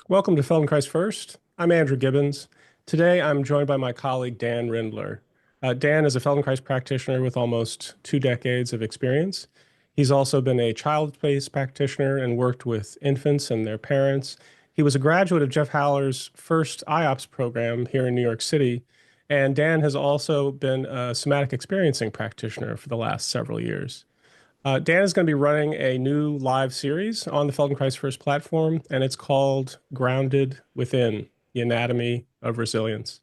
Welcome to Feldenkrais First. I'm Andrew Gibbons. Today, I'm joined by my colleague, Dan Rindler. Dan is a Feldenkrais practitioner with almost 2 decades of experience. He's also been a child-based practitioner and worked with infants and their parents. He was a graduate of Jeff Haller's first IOPS program here in New York City. And Dan has also been a somatic experiencing practitioner for the last several years. Dan is going to be running a new live series on the Feldenkrais First platform, and it's called Grounded Within, the Anatomy of Resilience.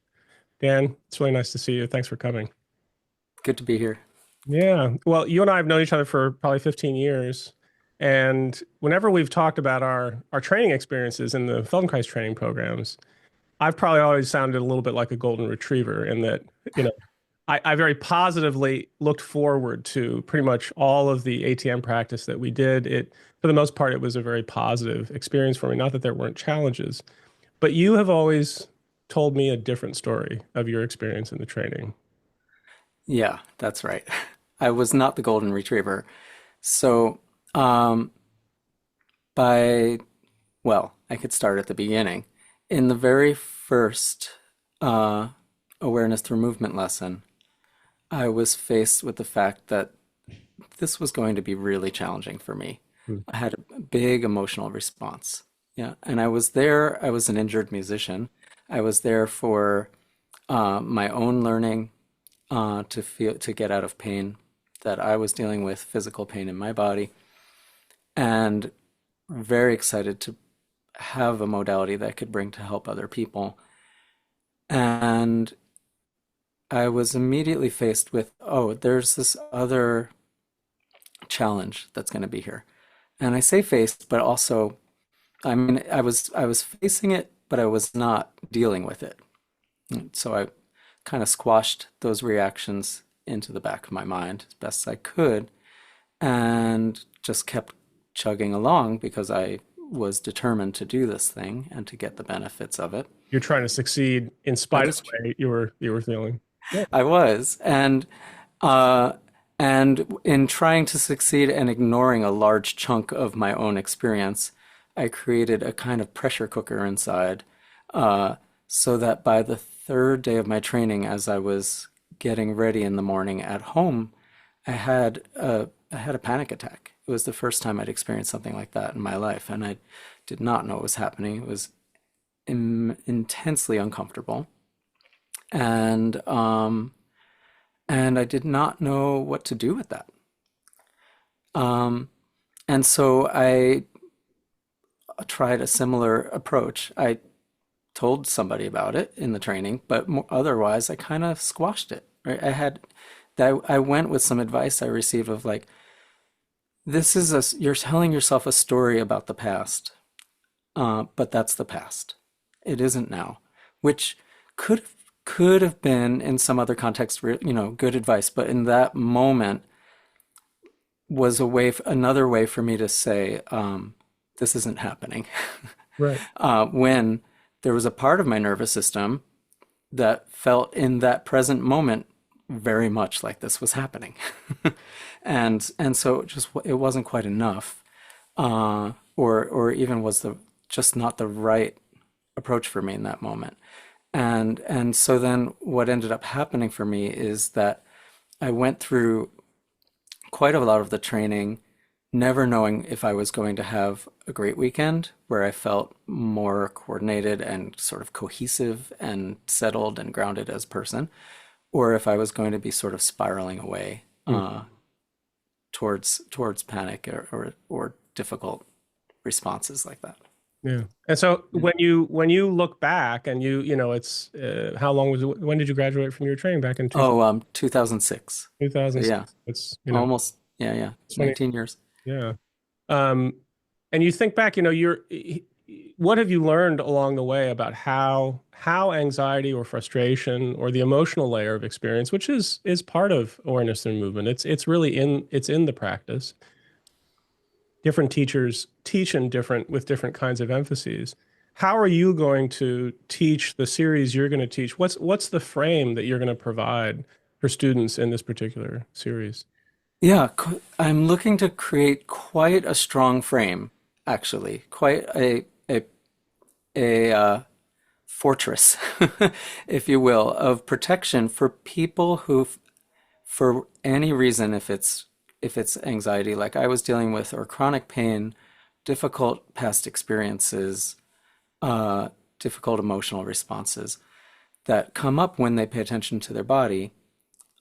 Dan, it's really nice to see you. Thanks for coming. Good to be here. Yeah. Well, you and I have known each other for probably 15 years. And whenever we've talked about our training experiences in the Feldenkrais training programs, I've probably always sounded a little bit like a golden retriever in that, you know, I very positively looked forward to pretty much all of the ATM practice that we did. For the most part, it was a very positive experience for me. Not that there weren't challenges, but you have always told me a different story of your experience in the training. Yeah, that's right. I was not the golden retriever. So, um, by, I could start at the beginning. In the very first uh, awareness through movement lesson, I was faced with the fact that this was going to be really challenging for me. Hmm. I had a big emotional response. Yeah, and I was there. I was an injured musician. I was there for my own learning, to get out of pain that I was dealing with, physical pain in my body, and very excited to have a modality that I could bring to help other people. And I was immediately faced with, oh, there's this other challenge that's going to be here. And I say faced, but also, I mean, I was facing it, but I was not dealing with it. So I kind of squashed those reactions into the back of my mind as best I could and just kept chugging along because I was determined to do this thing and to get the benefits of it. You're trying to succeed in That spite of is the true. way you were feeling. Yeah. I was. Uh, and in trying to succeed and ignoring a large chunk of my own experience, I created a kind of pressure cooker inside, uh, so that by the third day of my training, as I was getting ready in the morning at home, I had a panic attack. It was the first time I'd experienced something like that in my life, and I did not know what was happening. It was intensely uncomfortable, and and I did not know what to do with that. Um, and so I tried a similar approach. I told somebody about it in the training, but otherwise I kind of squashed it. Right? I went with some advice I received of like, you're telling yourself a story about the past, but that's the past. It isn't now, which could could have been in some other context, good advice, but in that moment was another way for me to say, this isn't happening. Right. When there was a part of my nervous system that felt in that present moment very much like this was happening. And so it wasn't quite enough, or even was the just not the right approach for me in that moment. And so then what ended up happening for me is that I went through quite a lot of the training, never knowing if I was going to have a great weekend where I felt more coordinated and sort of cohesive and settled and grounded as a person, or if I was going to be sort of spiraling away towards panic or difficult responses like that. Yeah. And so Yeah. when you look back and it's how long was it, when did you graduate from your training back in Oh, 2006. So yeah, 2006? It's, almost, yeah, 20, 19 years. yeah. Um, and you think back, what have you learned along the way about how anxiety or frustration or the emotional layer of experience, which is part of awareness and movement. It's in the practice. Different teachers teach in different with different kinds of emphases. How are you going to teach the series you're going to teach? What's the frame that you're going to provide for students in this particular series? Yeah, I'm looking to create quite a strong frame, actually, quite a a fortress, if you will, of protection for people who, for any reason, if it's anxiety like I was dealing with, or chronic pain, difficult past experiences, difficult emotional responses that come up when they pay attention to their body.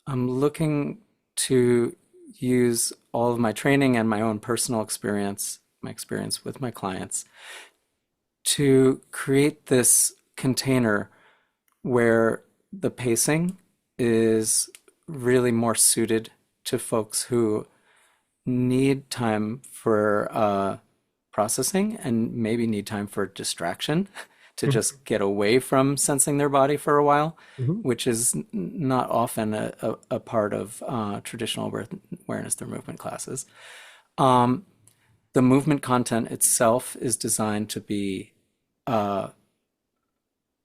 I'm looking to use all of my training and my own personal experience, my experience with my clients, to create this container where the pacing is really more suited to folks who need time for processing and maybe need time for distraction to just get away from sensing their body for a while, Mhm. which is not often a part of traditional awareness through movement classes. Um, the movement content itself is designed to be uh,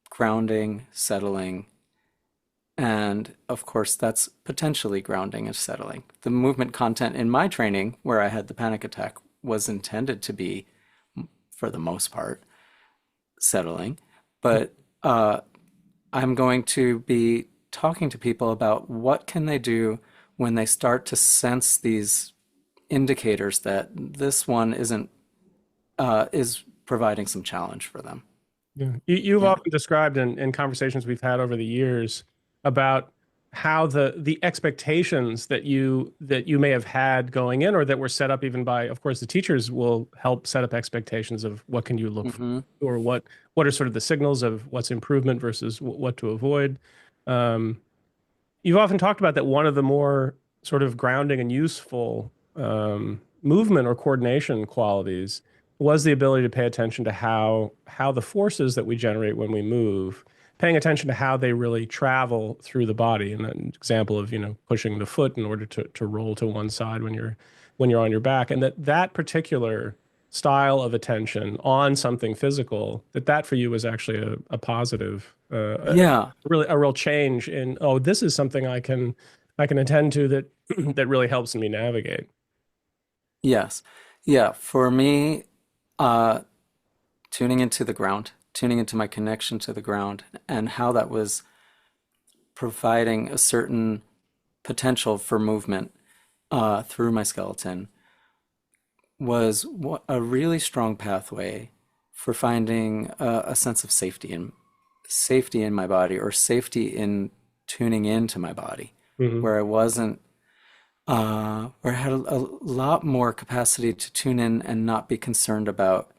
grounding, settling, and of course, that's potentially grounding and settling. The movement content in my training, where I had the panic attack, was intended to be, for the most part, settling. But I'm going to be talking to people about what can they do when they start to sense these indicators that this one isn't is providing some challenge for them. Yeah. You've Yeah. often described in conversations we've had over the years about how the expectations that you may have had going in, or that were set up even by, of course, the teachers will help set up expectations of what can you look for, Hmm. or what are sort of the signals of what's improvement versus what to avoid. Um, You've often talked about that one of the more sort of grounding and useful movement or coordination qualities was the ability to pay attention to how the forces that we generate when we move, paying attention to how they really travel through the body. And an example of, pushing the foot in order to roll to one side when you're on your back, and that particular style of attention on something physical, that for you was actually a positive, Yeah. really a real change in, oh, this is something I can attend to that that really helps me navigate. Yes. Yeah. For me, uh, tuning into the ground, tuning into my connection to the ground, and how that was providing a certain potential for movement through my skeleton was a really strong pathway for finding a sense of safety in my body, or safety in tuning into my body, Hmm. where I wasn't where I had a lot more capacity to tune in and not be concerned about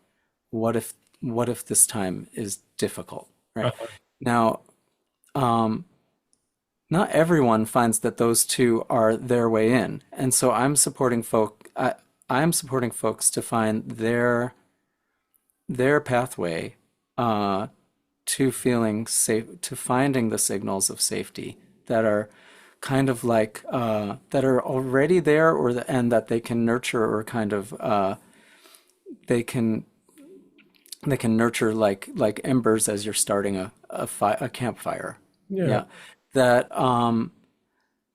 what if what if this time is difficult, right? Now, um, not everyone finds that those two are their way in, and so I'm supporting folks to find their pathway uh, to feeling safe, to finding the signals of safety that are kind of like that are already there, and that they can nurture, or kind of they can they can nurture like embers as you're starting a campfire. Yeah. Yeah, that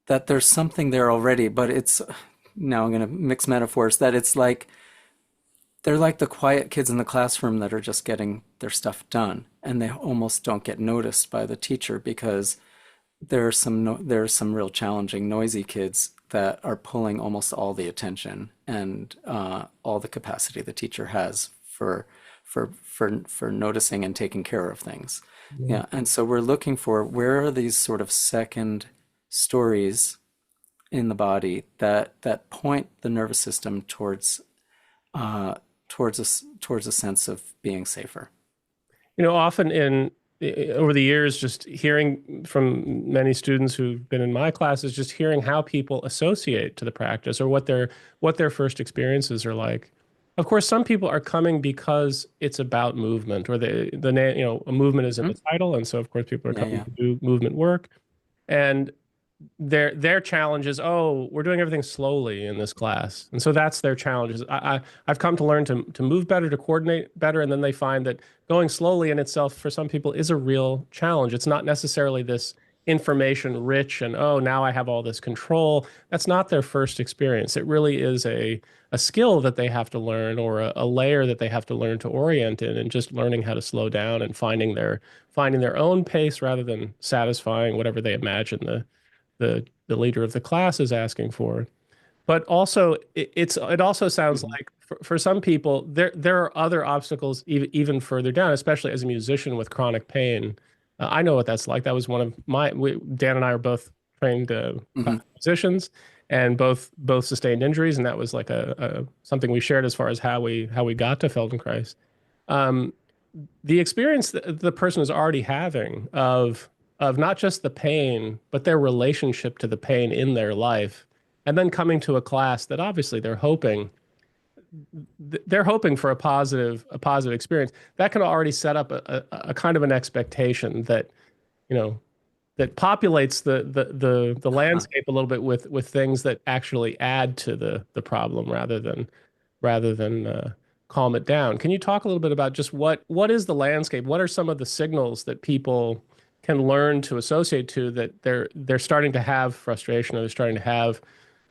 that there's something there already, but it's, now I'm going to mix metaphors, that it's like they're like the quiet kids in the classroom that are just getting their stuff done, and they almost don't get noticed by the teacher because there are some no, there are some real challenging, noisy kids that are pulling almost all the attention and all the capacity the teacher has for noticing and taking care of things. Yeah. Yeah, and so we're looking for, where are these sort of second stories in the body that point the nervous system uh, towards a sense of being safer. Often over the years, just hearing from many students who've been in my classes, just hearing how people associate to the practice, or what their first experiences are like. Of course, some people are coming because it's about movement, or a movement is in Hmm. the title, and so of course people are Yeah, coming yeah. to do movement work. And their challenge is, oh, we're doing everything slowly in this class, and so that's their challenge. I've come to learn to move better, to coordinate better, and then they find that going slowly in itself for some people is a real challenge. It's not necessarily this information rich and, oh, now I have all this control. That's not their first experience. It really is a skill that they have to learn, or a layer that they have to learn to orient in, and just learning how to slow down and finding their own pace rather than satisfying whatever they imagine the leader of the class is asking for. But also, it also sounds Mhm. like for some people there are other obstacles even further down, especially as a musician with chronic pain. I know what that's like. That was one of Dan and I are both trained Mhm. musicians, and both sustained injuries, and that was like a something we shared as far as how we got to Feldenkrais. Um, the experience that the person is already having of not just the pain, but their relationship to the pain in their life, and then coming to a class that obviously they're hoping for a positive experience. That can already set up a kind of an expectation that you know that populates the Uh-huh. landscape a little bit with things that actually add to the problem rather than calm it down. Can you talk a little bit about just what is the landscape? What are some of the signals that people can learn to associate to that they're starting to have frustration, or they're starting to have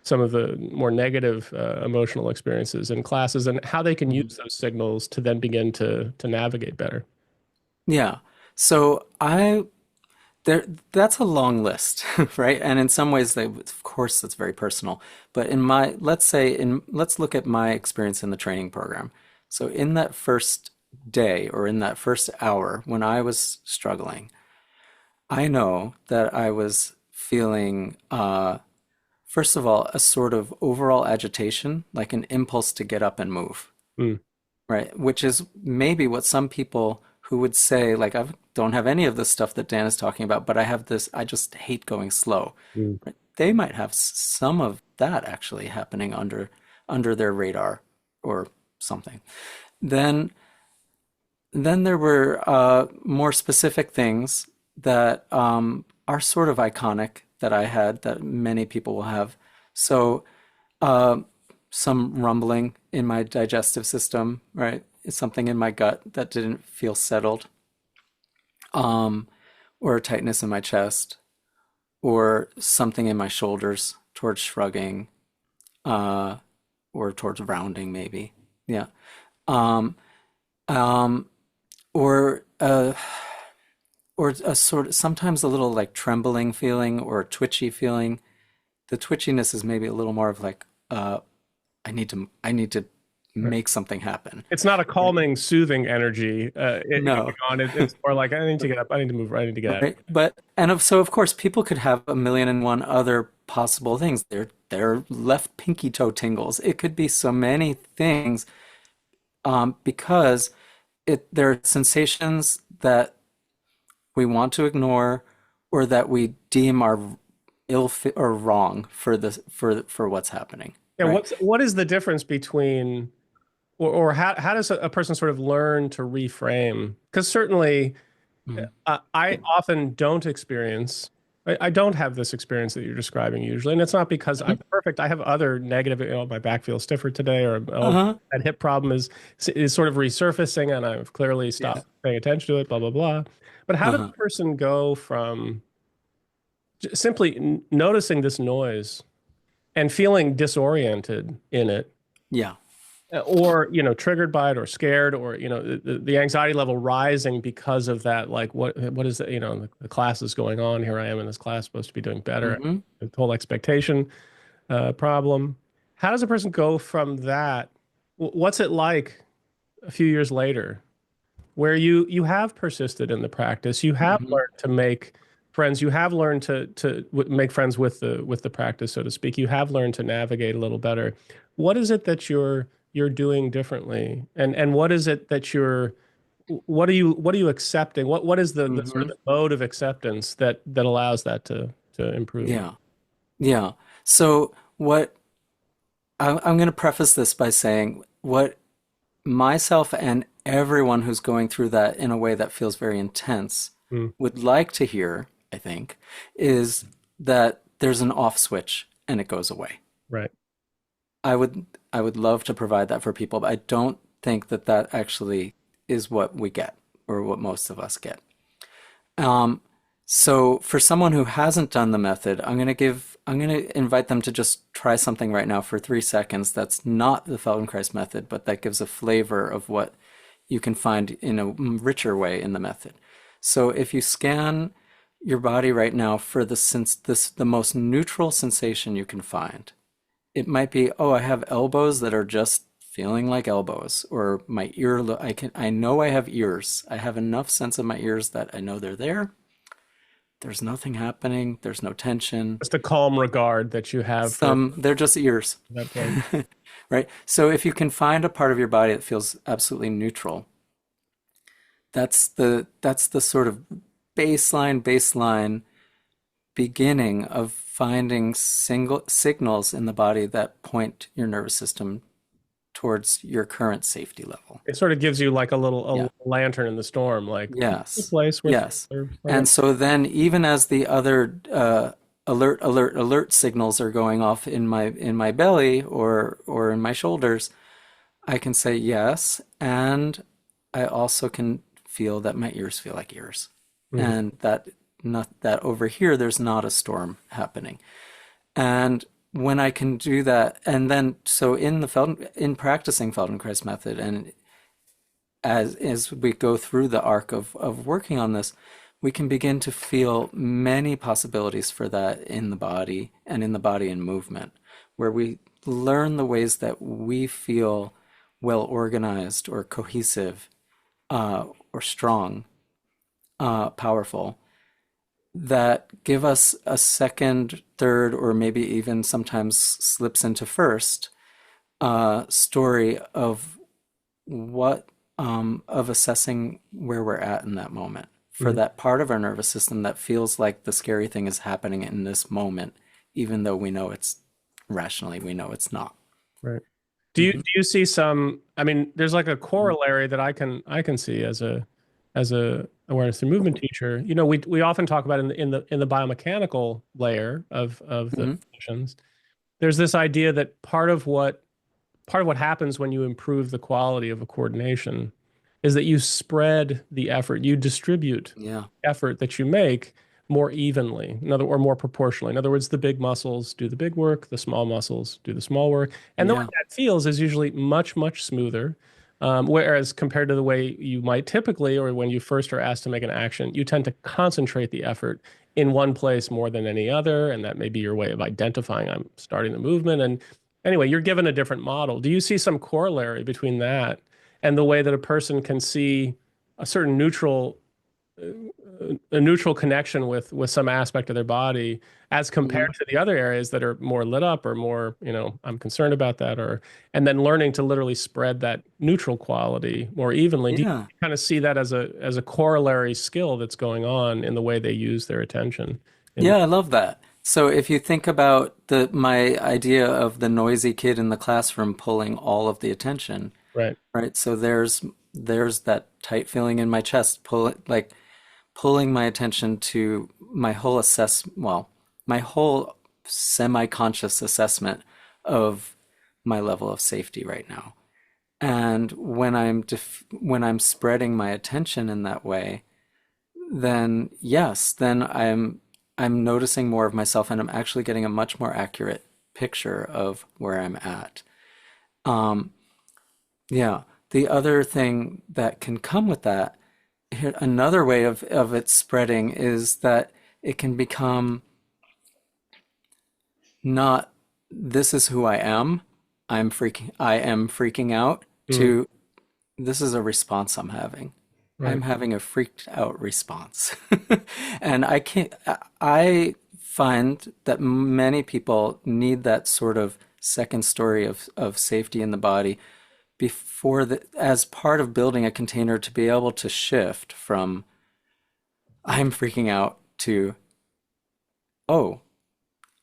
some of the more negative emotional experiences in classes, and how they can Mhm. use those signals to then begin to navigate better? Yeah. So I there that's a long list, right? And in some ways of course that's very personal. But in my let's look at my experience in the training program. So in that first day or in that first hour when I was struggling, I know that I was feeling first of all a sort of overall agitation, like an impulse to get up and move. Mm, Right, which is maybe what some people who would say, like, I don't have any of this stuff that Dan is talking about, but I have this, I just hate going slow. mm, Right? They might have some of that actually happening under their radar or something. Then then there were more specific things that are sort of iconic that I had that many people will have. So uh, some rumbling in my digestive system, right? It's something in my gut that didn't feel settled, um, or a tightness in my chest, or something in my shoulders towards shrugging, uh, or towards rounding, maybe. Yeah. Um, um, or a sort of sometimes a little like trembling feeling or a twitchy feeling. The twitchiness is maybe a little more of like, I need to right. make something happen. It's not a Right? calming, soothing energy going No. on. It's more like, I need to get up, I need to move, I need to get out. Right. But and so of course people could have a million and one other possible things. Their left pinky toe tingles. It could be so many things because there are sensations that we want to ignore or that we deem are ill fit or wrong for this for what's happening. Yeah, Right. what is the difference between, or how does a person sort of learn to reframe? Because certainly, Mhm. I often don't experience, I don't have this experience that you're describing usually. And it's not because I'm perfect. I have other negative, my back feels stiffer today, or, oh, Uh-huh. that hip problem is sort of resurfacing, and I've clearly Yeah. stopped paying attention to it, blah, blah, blah. But how does Uh-huh. a person go from simply noticing this noise and feeling disoriented in it, Yeah. or triggered by it, or scared, or the anxiety level rising because of that, like what is it, the class is going on, here I am in this class supposed to be doing better, Hmm. the whole expectation problem. How does a person go from that? What's it like a few years later, where you have persisted in the practice, you have Hmm. learned to make friends, you have learned to make friends with the practice, so to speak. You have learned to navigate a little better. What is it that you're doing differently, and what is it that what are you accepting? What is the sort of Hmm. the mode of acceptance that allows that to improve? Yeah. Yeah. So what I'm going to preface this by saying what myself and everyone who's going through that in a way that feels very intense Mm, would like to hear, I think, is that there's an off switch and it goes away. right. I would love to provide that for people, but I don't think that that actually is what we get or what most of us get. Um, So for someone who hasn't done the method, I'm going to invite them to just try something right now for 3 seconds. That's not the Feldenkrais method, but that gives a flavor of what you can find in a richer way in the method. So if you scan your body right now for the most neutral sensation you can find, it might be, oh, I have elbows that are just feeling like elbows, or my ear, I know I have ears. I have enough sense of my ears that I know they're there. There's nothing happening. There's no tension. Just a calm regard that you have for They're just ears, that point. right? So if you can find a part of your body that feels absolutely neutral, that's the sort of baseline beginning of finding single signals in the body that point your nervous system towards your current safety level. It sort of gives you like Yeah. a lantern in the storm, like the Yes. place where Yes. things are And right. so then even as the other alert signals are going off in my belly or in my shoulders, I can say yes, and I also can feel that my ears feel like ears. Mhm. And that not that over here there's not a storm happening. And when I can do that, and then so in practicing Feldenkrais method, and as we go through the arc of working on this, we can begin to feel many possibilities for that in the body and in the body and movement, where we learn the ways that we feel well organized or cohesive or strong, powerful, that give us a second, third, or maybe even sometimes slips into first story of what of assessing where we're at in that moment for Mhm. that part of our nervous system that feels like the scary thing is happening in this moment, even though we know it's rationally, we know it's not. Right. Hmm. Do you see some, I mean, there's like a corollary that I can see as a awareness through movement teacher. You know, we often talk about in the biomechanical layer of the Hmm. sessions. There's this idea that part of what happens when you improve the quality of a coordination is that you spread the effort, you distribute Yeah. effort that you make more evenly, or more proportionally. In other words, the big muscles do the big work, the small muscles do the small work. And the way Yeah. that feels is usually much smoother. Whereas compared to the way you might typically, or when you first are asked to make an action, you tend to concentrate the effort in one place more than any other. And that may be your way of identifying I'm starting the movement. And anyway, you're given a different model. Do you see some corollary between that and the way that a person can see a certain a neutral connection with some aspect of their body as compared Yeah. to the other areas that are more lit up or more, I'm concerned about that, or and then learning to literally spread that neutral quality more evenly. Do you Yeah. kind of see that as a corollary skill that's going on in the way they use their attention? In Yeah, I love that. So if you think about the my idea of the noisy kid in the classroom pulling all of the attention, right. right? So there's that tight feeling in my chest, pulling my attention to my whole semi-conscious assessment of my level of safety right now. And when I'm spreading my attention in that way, then yes, then I'm noticing more of myself and I'm actually getting a much more accurate picture of where I'm at. Um, yeah. The other thing that can come with that, another way of it spreading is that it can become not this is who I am. I am freaking out Mm, to this is a response I'm having. right. I'm having a freaked out response. And I can't, I find that many people need that sort of second story of safety in the body as part of building a container to be able to shift from I'm freaking out to, oh,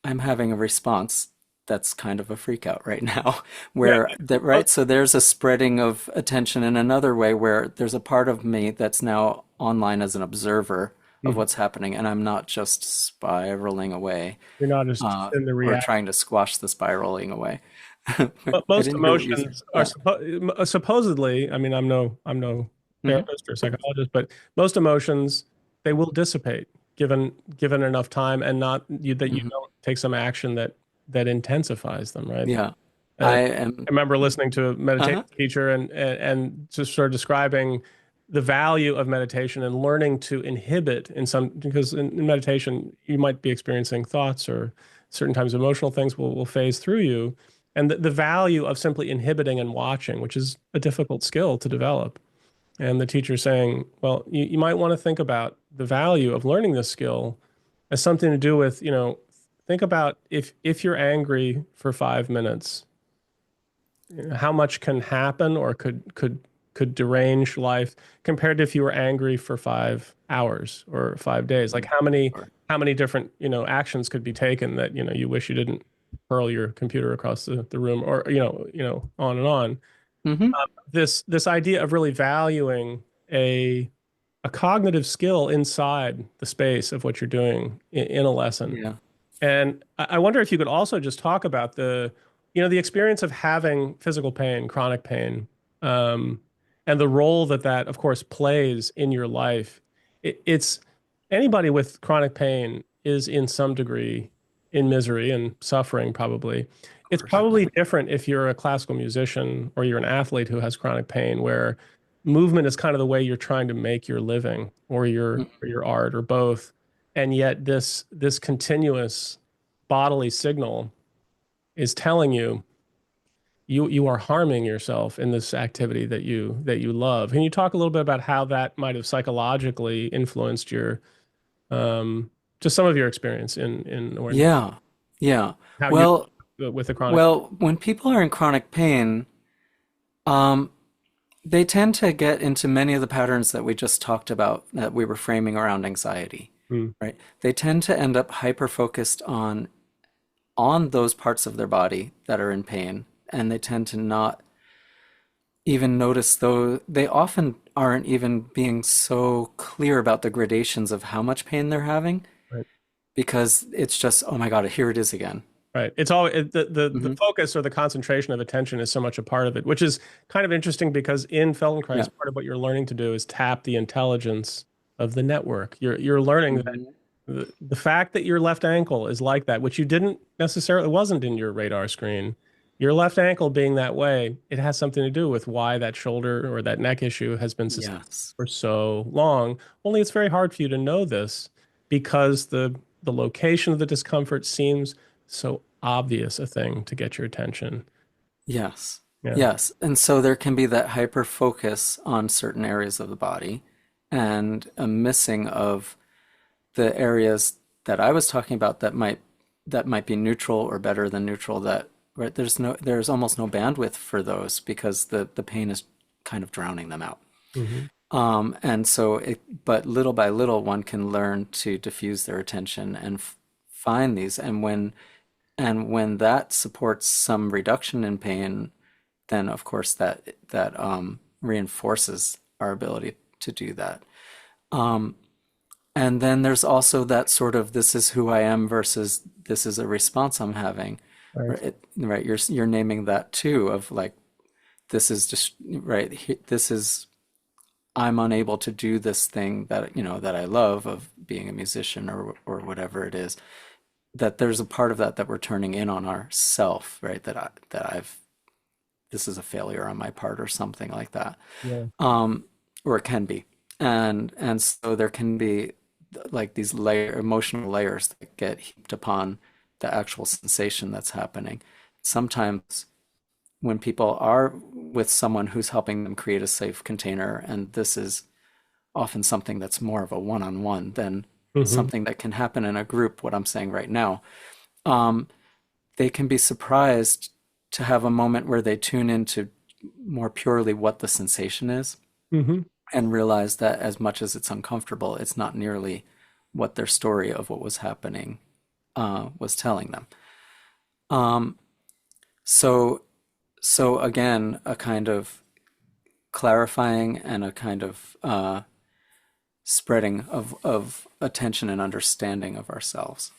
I'm having a response that's kind of a freak out right now. Yeah. Where that Well, right, so there's a spreading of attention in another way where there's a part of me that's now online as an observer of mhm. what's happening, and I'm not just spiraling away You're not just in the or react. trying to squash the spiraling away. But I most didn't hear what you said. emotions are Yeah. supposedly, I mean, I'm no Hmm. therapist or psychologist, but most emotions, they will dissipate. given enough time, and not that you Hmm. don't take some action that intensifies them, right? Yeah. I I am. remember listening to a meditation Uh-huh. teacher and just sort of describing the value of meditation and learning to inhibit in some, because in meditation you might be experiencing thoughts or certain times emotional things will phase through you, and the value of simply inhibiting and watching, which is a difficult skill to develop. And the teacher saying, well, you might want to think about the value of learning this skill as something to do with, think about if you're angry for 5 minutes, how much can happen or could derange life compared to if you were angry for 5 hours or 5 days. Like Sure. how many different, actions could be taken that, you wish you didn't hurl your computer across the room, or, on and on. Hmm. This idea of really valuing a cognitive skill inside the space of what you're doing in a lesson. Yeah. And I wonder if you could also just talk about the experience of having physical pain, chronic pain, um, and the role that, of course, plays in your life. It's anybody with chronic pain is in some degree in misery and suffering, probably. Of It's course. probably different if you're a classical musician or you're an athlete who has chronic pain, where movement is kind of the way you're trying to make your living, or your art, or both. And yet this continuous bodily signal is telling you you are harming yourself in this activity that you love. Can you talk a little bit about how that might have psychologically influenced your just some of your experience in or Yeah. Yeah. how you Well, with the chronic? when people are in chronic pain, um, they tend to get into many of the patterns that we just talked about that we were framing around anxiety, Mm, right? They tend to end up hyper focused on those parts of their body that are in pain, and they tend to not even notice, though they often aren't even being so clear about the gradations of how much pain they're having, right. because it's just, oh my God, here it is again. Right. It's all the Hmm. focus or the concentration of attention is so much a part of it, which is kind of interesting because in Yeah. Feldenkrais, part of what you're learning to do is tap the intelligence of the network. You're learning that Hmm. the fact that your left ankle is like that, which you didn't necessarily wasn't in your radar screen. Your left ankle being that way, it has something to do with why that shoulder or that neck issue has been sustained Yes. for so long. Only it's very hard for you to know this because the location of the discomfort seems so obvious a thing to get your attention. Yes. Yeah. Yes. And so there can be that hyper focus on certain areas of the body and a missing of the areas that I was talking about that might be neutral or better than neutral, that right there's almost no bandwidth for those because the pain is kind of drowning them out. Hmm. And so but little by little one can learn to diffuse their attention and find these, and when that supports some reduction in pain, then of course that reinforces our ability to do that. Um, and then there's also that sort of this is who I am versus this is a response I'm having. Right. Right, you're naming that too, of like this is just right. This is I'm unable to do this thing that I love of being a musician or whatever it is. That there's a part of that we're turning in on ourself, right? That I've this is a failure on my part or something like that, Yeah. or it can be, and so there can be like these emotional layers that get heaped upon the actual sensation that's happening. Sometimes when people are with someone who's helping them create a safe container, and this is often something that's more of a one-on-one than Hmm. something that can happen in a group, what I'm saying right now, um, they can be surprised to have a moment where they tune into more purely what the sensation is Hmm. and realize that as much as it's uncomfortable, it's not nearly what their story of what was happening was telling them. Um, so, so again, a kind of clarifying and a kind of spreading of attention and understanding of ourselves.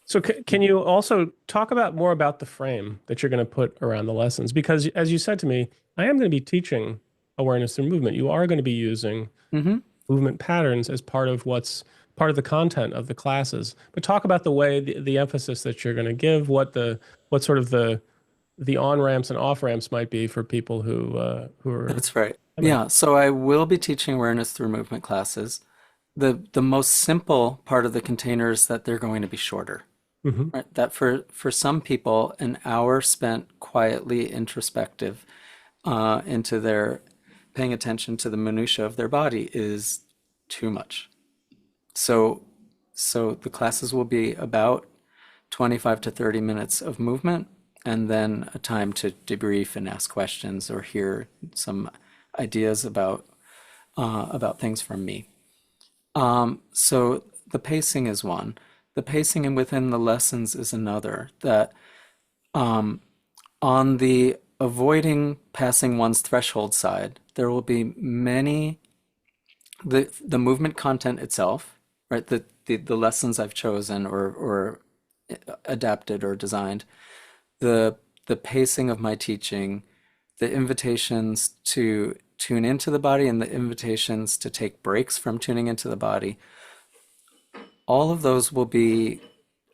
So can you also talk about more about the frame that you're going to put around the lessons? Because as you said to me, I am going to be teaching awareness through movement. You are going to be using Hmm. movement patterns as part of what's part of the content of the classes. But talk about the way the emphasis that you're going to give, what sort of the on ramps and off ramps might be for people who are That's right. coming. Yeah, so I will be teaching awareness through movement classes. The most simple part of the container is that they're going to be shorter, Hmm. right? That for some people, an hour spent quietly introspective into their paying attention to the minutia of their body is too much. So so the classes will be about 25 to 30 minutes of movement and then a time to debrief and ask questions or hear some ideas about things from me. So the pacing is one. The pacing and within the lessons is another. That um, on the avoiding passing one's threshold side, there will be many the movement content itself, right? The lessons I've chosen or adapted or designed, the pacing of my teaching, the invitations to tune into the body and the invitations to take breaks from tuning into the body, all of those will be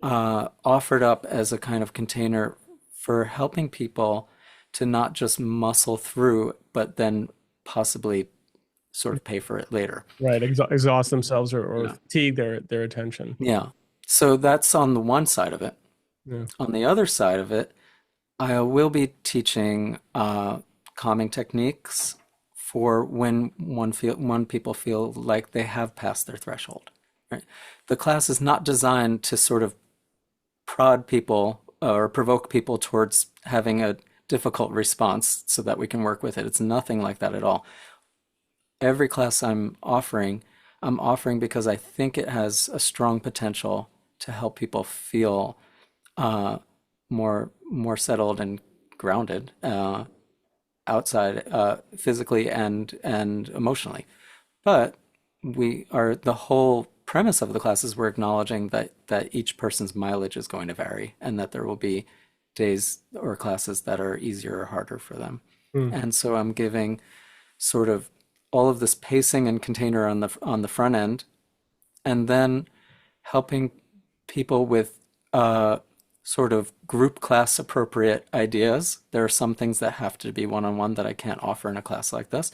offered up as a kind of container for helping people to not just muscle through, but then possibly sort of pay for it later. Right, exhaust themselves or Yeah. fatigue their attention. Yeah. So that's on the one side of it. Yeah. On the other side of it, I will be teaching calming techniques for when people feel like they have passed their threshold. Right? The class is not designed to sort of prod people or provoke people towards having a difficult response so that we can work with it. It's nothing like that at all. Every class I'm offering because I think it has a strong potential to help people feel uh, more settled and grounded outside physically and emotionally. But we are the whole premise of the class is we're acknowledging that each person's mileage is going to vary and that there will be days or classes that are easier or harder for them. Mm. And so I'm giving sort of all of this pacing and container on the front end, and then helping people with sort of group class appropriate ideas. There are some things that have to be one-on-one that I can't offer in a class like this.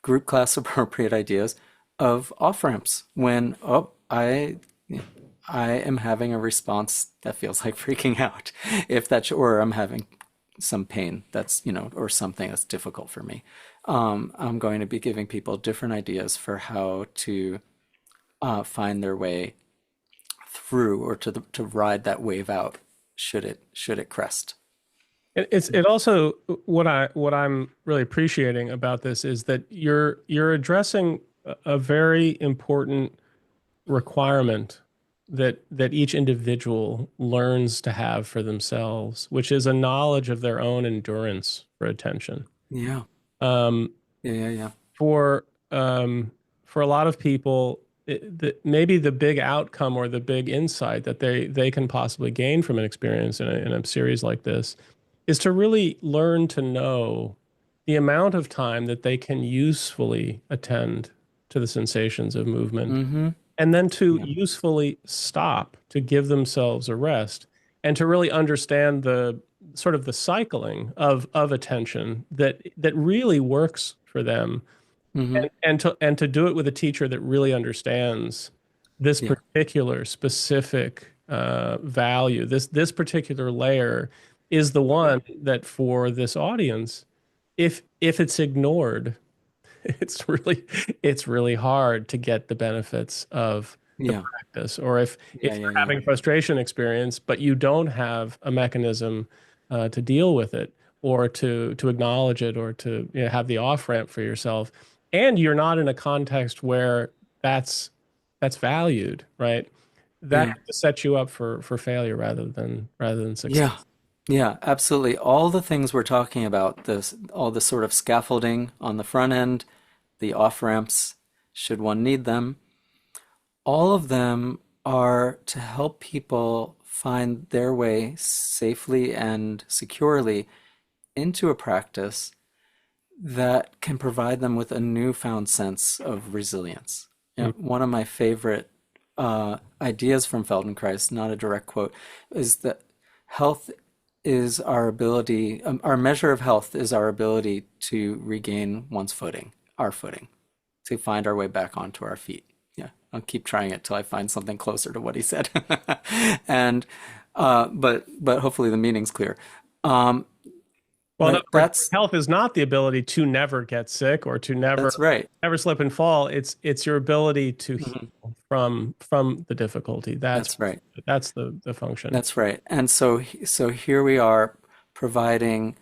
Group class appropriate ideas of off ramps when I am having a response that feels like freaking out, if that's or I'm having some pain that's or something that's difficult for me. I'm going to be giving people different ideas for how to find their way through or to ride that wave out should it crest. It also what I'm really appreciating about this is that you're addressing a very important requirement that each individual learns to have for themselves, which is a knowledge of their own endurance for attention. Yeah, Um, yeah, yeah, yeah, for for a lot of people, maybe the big outcome or the big insight that they can possibly gain from an experience in a series like this is to really learn to know the amount of time that they can usefully attend to the sensations of movement, mm-hmm, and then to yeah, usefully stop to give themselves a rest and to really understand the sort of the cycling of attention that really works for them, mm-hmm, and to do it with a teacher that really understands this yeah, particular specific value. This particular layer is the one that for this audience, if it's ignored, it's really hard to get the benefits of the yeah, practice. Or yeah, if yeah, you're yeah, having frustration experience, but you don't have a mechanism to deal with it, or to acknowledge it, or to have the off ramp for yourself, and you're not in a context where that's that's valued, right? That yeah. sets you up for failure rather than success. Yeah, yeah, absolutely. All the things we're talking about, this, all the sort of scaffolding on the front end, the off ramps, should one need them, all of them are to help people find their way safely and securely into a practice that can provide them with a newfound sense of resilience. Mm. One of my favorite ideas from Feldenkrais, not a direct quote, is that health is our ability, our measure of health is our ability to regain one's footing, our footing, to find our way back onto our feet. Yeah, I'll keep trying it till I find something closer to what he said. And but hopefully the meaning's clear. Um, Well, in other but words, that's health is not the ability to never get sick or to that's right. never slip and fall. It's your ability to Mhm. heal from the difficulty. That's right. That's the function. That's right. And so here we are providing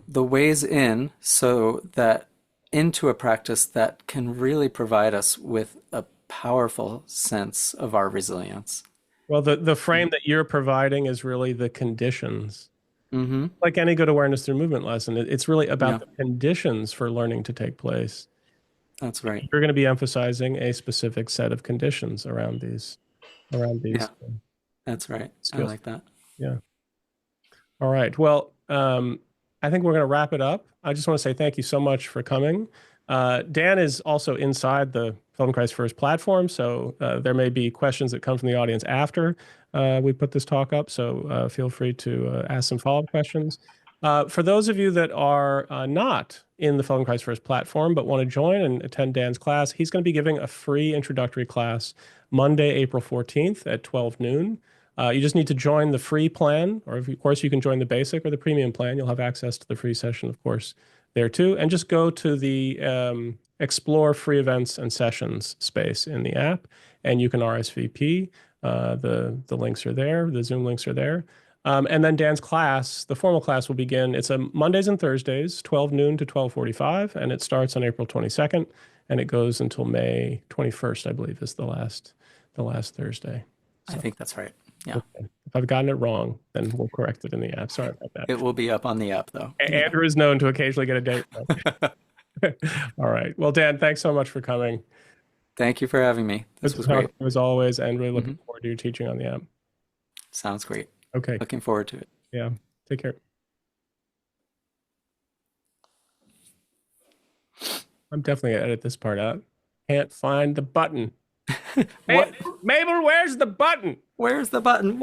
the ways in so that into a practice that can really provide us with a powerful sense of our resilience. Well, the frame that you're providing is really the conditions. Mm-hmm. Like any good awareness through movement lesson, it's really about Yeah, the conditions for learning to take place. that's right. You're going to be emphasizing a specific set of conditions around Yeah, these that's right. I skills. like that. Yeah. All right. Well, I think we're going to wrap it up. I just want to say thank you so much for coming. Dan is also inside the Feldenkrais First platform, so there may be questions that come from the audience after we put this talk up. So feel free to ask some follow-up questions. For those of you that are not in the Feldenkrais First platform but want to join and attend Dan's class, he's going to be giving a free introductory class Monday, April 14th at 12 noon. You just need to join the free plan, or of course, you can join the basic or the premium plan. You'll have access to the free session, of course, there too. And just go to the Explore Free Events and Sessions space in the app, and you can RSVP. The links are there. The Zoom links are there. And then Dan's class, the formal class will begin. It's a Mondays and Thursdays, 12 noon to 12:45, and it starts on April 22nd, and it goes until May 21st, I believe, is the last Thursday. I So, think that's right. Yeah. okay. If I've gotten it wrong, then we'll correct it in the app. Sorry about It that. will be up on the app though. Yeah. Andrew is known to occasionally get a date wrong. All right. Well, Dan, thanks so much for coming. Thank you for having me. Good This to was talk great. to you as always, and really Hmm. looking forward to your teaching on the app. Sounds great. Okay. Looking forward to it. Yeah. Take care. I'm definitely gonna edit this part out. Can't find the button. Hey, What? Mabel, where's the button? Where's the button?